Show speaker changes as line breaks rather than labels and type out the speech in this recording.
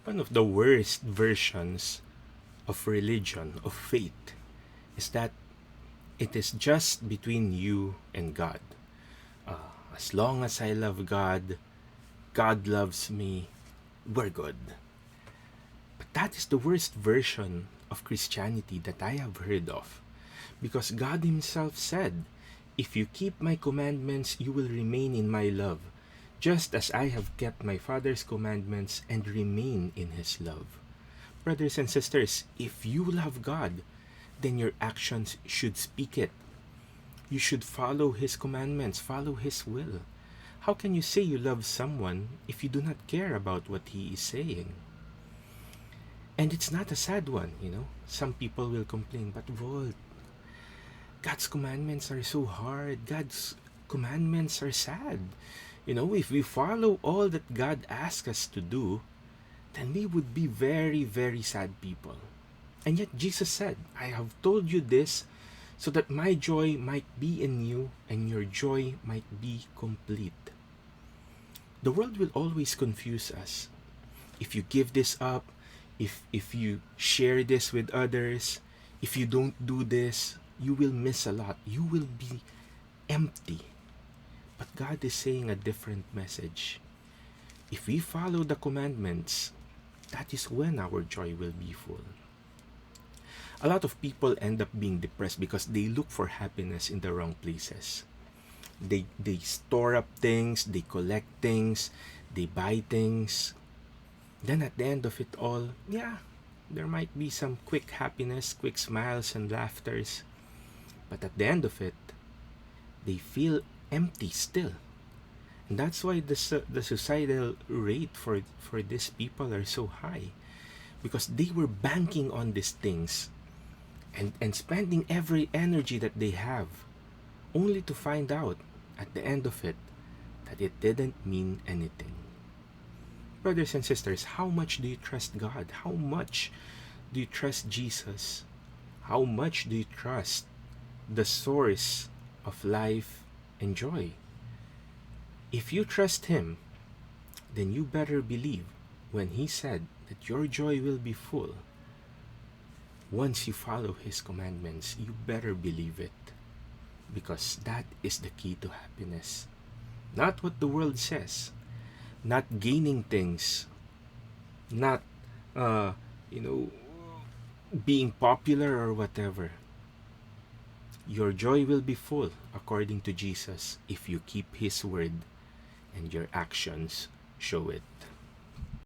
One of the worst versions of religion, of faith, is that it is just between you and God. As long as I love God, God loves me, we're good. But that is the worst version of Christianity that I have heard of. Because God Himself said, "If you keep my commandments, you will remain in my love, just as I have kept my Father's commandments and remain in His love." Brothers and sisters, if you love God, then your actions should speak it. You should follow His commandments, follow His will. How can you say you love someone if you do not care about what he is saying? And it's not a sad one, you know. Some people will complain, but Volt, God's commandments are so hard. God's commandments are sad. You know, if we follow all that God asks us to do, then we would be very, very sad people. And yet Jesus said, "I have told you this so that my joy might be in you and your joy might be complete." The world will always confuse us. If you give this up, if you share this with others, if you don't do this, you will miss a lot. You will be empty. But God is saying a different message. If we follow the commandments, that is when our joy will be full. A lot of people end up being depressed because they look for happiness in the wrong places. They store up things, they collect things, they buy things. Then at the end of it all, yeah, there might be some quick happiness, quick smiles and laughters. But at the end of it, they feel empty still. And that's why the suicidal rate for these people are so high. Because they were banking on these things and spending every energy that they have, only to find out at the end of it that it didn't mean anything. Brothers and sisters, how much do you trust God? How much do you trust Jesus? How much do you trust the source of life and joy? If you trust Him, then you better believe when He said that your joy will be full. Once you follow His commandments, you better believe it. Because that is the key to happiness. Not what the world says. Not gaining things. Not, being popular or whatever. Your joy will be full, according to Jesus, if you keep His word and your actions show it.